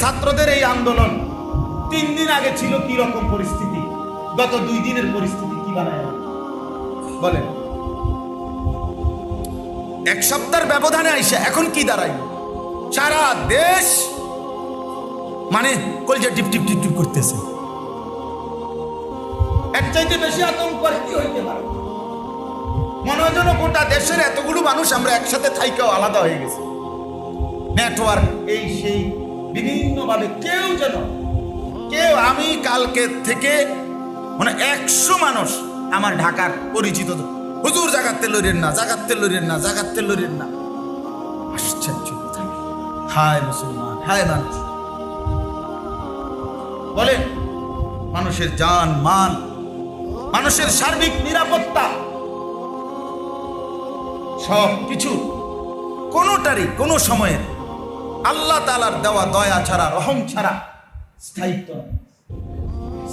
ছাত্রদের এই আন্দোলন 3 দিন আগে ছিল কি রকম পরিস্থিতি, গত 2 দিনের পরিস্থিতি কি বানায় বলেন? 1 সপ্তাহের ব্যবধানে আইসা এখন কি দাঁড়াই? সারা দেশ মানে কলজা টিপ টিপ টিপ টিপ করতেছে। এর চাইতে বেশি আতঙ্ক আর কি হইতে পারে? মনে হয় যেন গোটা দেশের এতগুলো মানুষ আমরা একসাথে থাইকেও আলাদা হয়ে গেছে। নেটওয়ার্ক এই সেই বিভিন্ন ভাবে কেউ আমি কালকে থেকে মানে 100 মানুষ আমার ঢাকার পরিচিত, হুজুর জাগাতে লড়েন না, জাগাতে লড়েন না, জাগাতে লড়েন না। আশ্চর্য কথা। হায় মুসলমান, হায় মানুষ। বলেন, মানুষের জান মাল, মানুষের সার্বিক নিরাপত্তা সব কিছু কোনোটারই কোনো সময়ের আল্লাহ তাআলার দেওয়া দয়া ছাড়া, রহম ছাড়া স্থায়িত্ব নাই।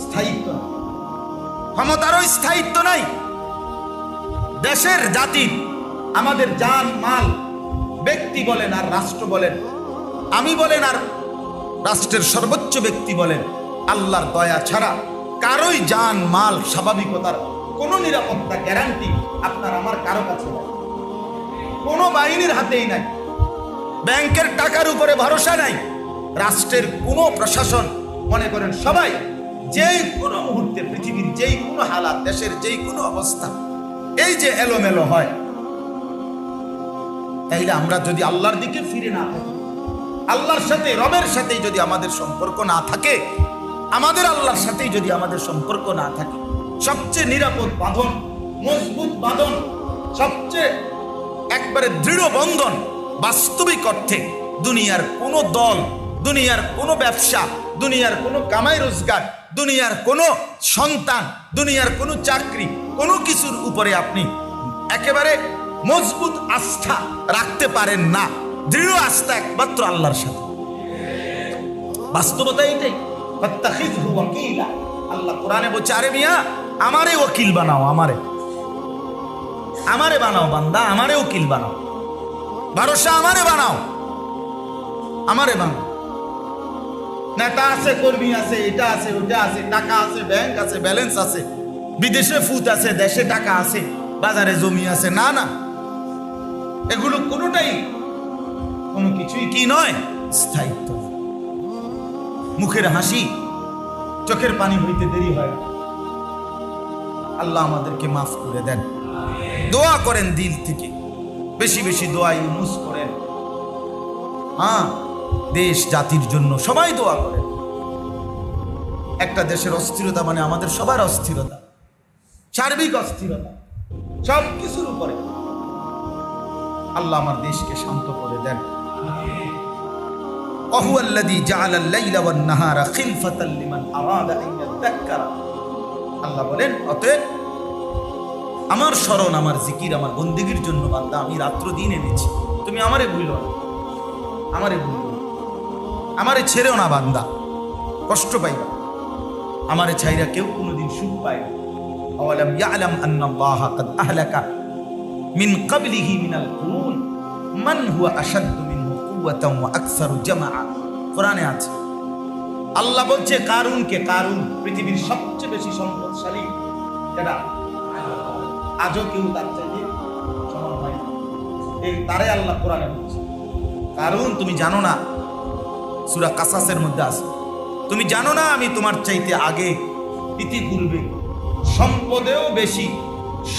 স্থায়িত্ব ক্ষমতারও স্থায়িত্ব নাই। দেশের জাতির, আমাদের জান মাল, ব্যক্তি বলেন আর রাষ্ট্র বলেন, আমি বলেন আর রাষ্ট্রের সর্বোচ্চ ব্যক্তি বলেন, আল্লাহর দয়া ছাড়া কারোই জান মাল স্বাভাবিকতার কোনো নিরাপত্তা গ্যারান্টি আপনার আমার কারো কাছে নাই, কোনো বাহিনীর হাতেই নাই। ব্যাংকের টাকার উপরে ভরসা নাই। রাষ্ট্রের কোনো প্রশাসন মনে করেন সবাই যেই কোনো মুহূর্তে পৃথিবীর যেই কোনো হালাত, দেশের যেই কোনো অবস্থা এই যে এলোমেলো হয়, তাইলে আমরা যদি আল্লাহর দিকে ফিরে না থাকি, আল্লাহর সাথে রবের সাথে যদি আমাদের সম্পর্ক না থাকে, আমাদের আল্লাহর সাথে যদি আমাদের সম্পর্ক না থাকে, সবচেয়ে নিরাপদ বাঁধন, মজবুত বাঁধন, সবচেয়ে একবারে দৃঢ় বন্ধন বাস্তবিক অর্থে দুনিয়ার কোনো দল, দুনিয়ার কোনো ব্যবসা, দুনিয়ার কোনো কামাই রোজগার, দুনিয়ার কোনো সন্তান, দুনিয়ার কোনো চাকরি, কোনো কিছুর উপরে আপনি একেবারে মজবুত আস্থা রাখতে পারেন না। দৃঢ় আস্থা একমাত্র আল্লাহর সাথে। বাস্তবতা এটাই। ফাত্তাখিযহু ওয়াকিলা। আল্লাহ কোরআনে বলছে, আরে মিয়া আমারে ওকিল বানাও, আমারে বানাও বান্দা, আমারে উকিল বানাও, ভরসা আমারে বানাও, আমারে বানাও। নেতা আছে, কর্মী আছে, এটা আছে, ওটা আছে, টাকা আছে, ব্যাংক আছে, ব্যালেন্স আছে, বিদেশে ফুট আছে, দেশে টাকা আছে, বাজারে জমি আছে, না না, এগুলো কোনোটাই কোনো কিছুই কি নয়, স্থায়িত্ব। মুখের হাসি, চোখের পানি হইতে দেরি হয়। আল্লাহ আমাদেরকে মাফ করে দেন। দোয়া করেন দিল থেকে, বেশি বেশি দোয়া ইউনুস করেন। হ্যাঁ, দেশ জাতির জন্য সবাই দোয়া করেন। একটা দেশের অস্থিরতা মানে আমাদের সবার অস্থিরতা, সার্বিক অস্থিরতা, সব কিছুর উপরে। আল্লাহ আমার দেশকে শান্ত করে দেন। ওয়াহুয়াল্লাযী জাআলাল লাইলা ওয়ান নাহারা খিলফাতাল লিমান আরাদা আন ইয়াযাক্কারা। আল্লাহ বলেন, অতএব আমার স্মরণ, আমার জিকির, আমার বন্দেগীর জন্য বান্দা আমি রাত্র দিন এনেছি। তুমি আমারে ভুলো না, আমারে ভুলো না, আমারে ছেড়েও না বান্দা, কষ্ট পাইবা। আমারে ছাইরা কেউ কোনোদিন সুখ পায় না। আওয়ালাম ইয়ালাম আন্নাল্লাহা কাদ আহলাকা মিন ক্বাবলিহি মিনাল কুরুন মান হুয়া আশাদ্দু মিনহু কুওয়াতান ওয়া আকসারু জামাআ। কোরআনে আছে। আল্লাহ বলছে কারুনকে, কারুন পৃথিবীর সবচেয়ে বেশি সম্পদশালী এটা, আজও কেউ তার চাইতে সমান হয় না। এই তারে আল্লাহ কোরআনে বলছে। কারণ তুমি জানো না, সূরা কাসাসের মধ্যে আছে, তুমি জানো না আমি তোমার চাইতে আগে ইতিপূর্বে সম্পদেও বেশি,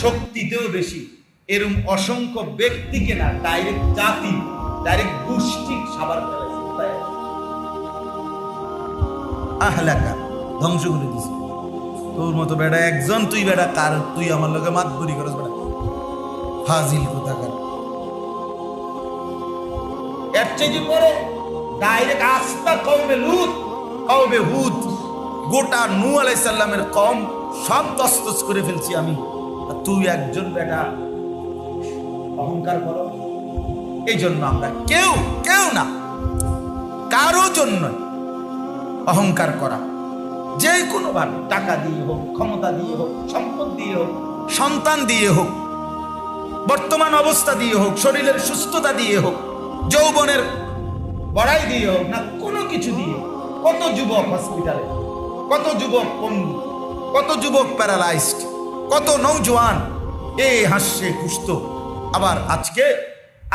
শক্তিতেও বেশি এরকম অসংখ্য ব্যক্তিকে না, ডাইরেক্ট জাতি, ডাইরেক্ট গোষ্ঠী সাবার ফেলেছি। আহলাকা, ধ্বংস করে দিছি। তোর মতো বেটা একজন, তুই বেটা কার, তুই আমার লোকে মাতবরি করস বেটা, ফাজিল কোথাকার। এর চেয়ে পরে ডাইরেক্ট আস্তা কওমে লূত, কওমে হুদ, গোটা নূহ আলাইহিস সালামের কওম সব তসতস করে ফেলছি আমি, তুই একজন বেটা অহংকার করো। এই জন্য আমরা কেউ না, কারো জন্য অহংকার করা, যে কোনো ভাবে, টাকা দিয়ে হোক, ক্ষমতা দিয়ে হোক, সম্পদ দিয়ে হোক, সন্তান দিয়ে হোক, বর্তমান অবস্থা দিয়ে হোক, শরীরের সুস্থতা দিয়ে হোক, যৌবনের বড়াই দিয়ে হোক না কোনো কিছু দিয়ে, কত যুবক হসপিটালে, কত যুবক পঙ্গু, কত যুবক প্যারালাইজড, কত নৌজওয়ান এই হাসছে খুশতো, আবার আজকে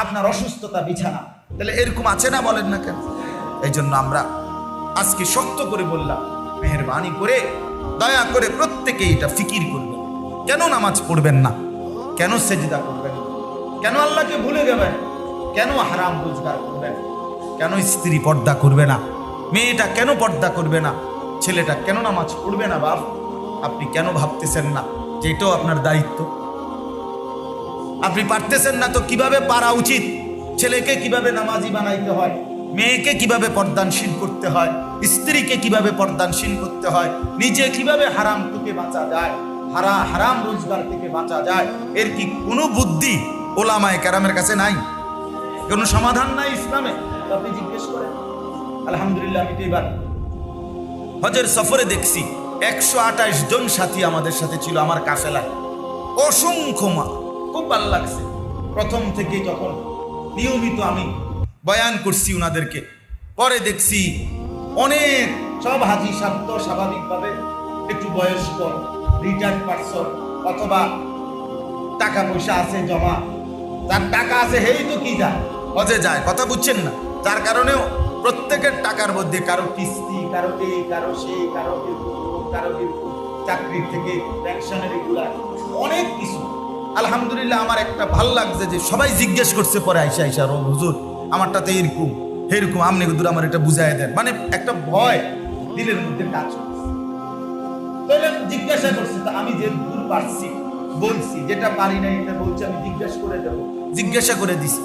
আপনার অসুস্থতা বিছানা। তাহলে এরকম আছে না, বলেন না কেন? এই জন্য আমরা আজকে শক্ত করে বললাম, মেহেরবানি করে দয়া করে প্রত্যেকেই এটা ফিকির করবেন। কেন নামাজ পড়বেন না? কেন সেজদা করবেন? কেন আল্লাহকে ভুলে যাবেন? কেন হারাম রোজগার করবেন? কেন স্ত্রী পর্দা করবে না? মেয়েটা কেন পর্দা করবে না? ছেলেটা কেন নামাজ পড়বে না? বাপ, আপনি কেন ভাবতেছেন না যে এটাও আপনার দায়িত্ব? আপনি পারতেছেন না তো কিভাবে পারা উচিত? ছেলেকে কিভাবে নামাজি বানাইতে হয়, মেয়েকে কিভাবে পর্দানশীল করতে হয়, স্ত্রীকে কিভাবে পর্দানশীল করতে হয়, নিজে কিভাবে হারাম থেকে বাঁচা যায়, হারাম রোজগার থেকে বাঁচা যায়, এর কি কোনো বুদ্ধি ওলামায়ে কেরামের কাছে নাই? কোনো সমাধান নাই ইসলামে? আপনি জিজ্ঞেস করেন। আলহামদুলিল্লাহ, আমি তো এবার হজের সফরে দেখছি 128 জন সাথী আমাদের সাথে ছিল আমার কাফেলায়। অসংখ্য মা, খুব ভালো লাগছে। প্রথম থেকে যখন নিয়মিত আমি বয়ান করছি ওনাদেরকে, পরে দেখছি অনেক সব হাজি সাহেব তো স্বাভাবিকভাবে একটু বয়স্ক, রিটায়ার্ড পারসন, অথবা টাকা পয়সা আছে জমা, যার টাকা আছে হেই তো কি যায়, হজে যায়, কথা বুঝছেন না? যার কারণেও প্রত্যেকের টাকার মধ্যে কারো কিস্তি, কারো এই, কারো সেই, কারো চাকরির থেকে পেনশনের এগুলা অনেক কিছু। আলহামদুলিল্লাহ, আমার একটা ভাল লাগছে যে সবাই জিজ্ঞেস করছে পরে আইসা হুজুর আমারটাতে এরকম এরকম, আপনি হুজুর আমার এটা বুঝাই দেন। মানে একটা ভয় দিলের মধ্যে কাজ করছে। তাহলে জিজ্ঞাসা করছে, তো আমি যে দূর পারছি বলছি, যেটা পারি না এটা বলছি, আমি জিজ্ঞাসা করে দেবো, জিজ্ঞাসা করে দিছি।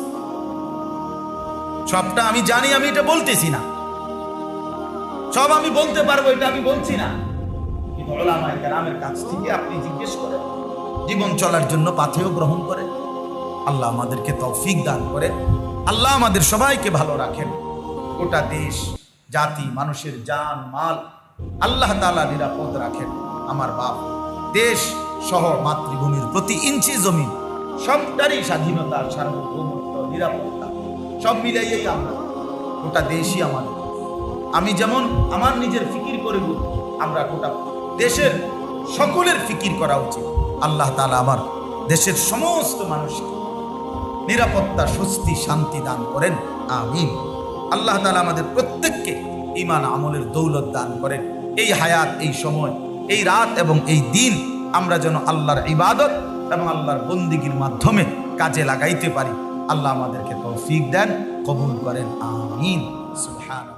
সবটা আমি জানি, আমি এটা বলতেছি না, সব আমি বলতে পারবো এটা আমি বলছি না, কিন্তু উলামায়ে কেরামের কাছ থেকে আপনি জিজ্ঞেস করেন, জীবন চলার জন্য পাথেয় গ্রহণ করে। আল্লাহ আমাদেরকে তৌফিক দান করে, আল্লাহ আমাদের সবাইকে ভালো রাখেন। গোটা দেশ, জাতি, মানুষের জান মাল আল্লাহ তাআলা নিরাপদ রাখেন। আমার বাপ, দেশ সহ মাতৃভূমির প্রতি ইঞ্চি জমিন সবটারই স্বাধীনতা, সার্বভৌমত্ব, নিরাপত্তা সব মিলাইয়েই আমরা, গোটা দেশই আমাদের। আমি যেমন আমার নিজের ফিকির করে বলি, আমরা গোটা দেশের সকলের ফিকির করা উচিত। আল্লাহ তাআলা আমার দেশের সমস্ত মানুষকে নিরাপত্তা, স্বস্তি, শান্তি দান করেন, আমিন। আল্লাহ তাআলা আমাদের প্রত্যেককে ঈমান আমলের দৌলত দান করেন। এই হায়াত, এই সময়, এই রাত এবং এই দিন আমরা যেন আল্লাহর ইবাদত এবং আল্লাহর বন্দিগির মাধ্যমে কাজে লাগাইতে পারি। আল্লাহ আমাদেরকে তৌফিক দেন, কবুল করেন, আমিন। সুবহানাল্লাহ।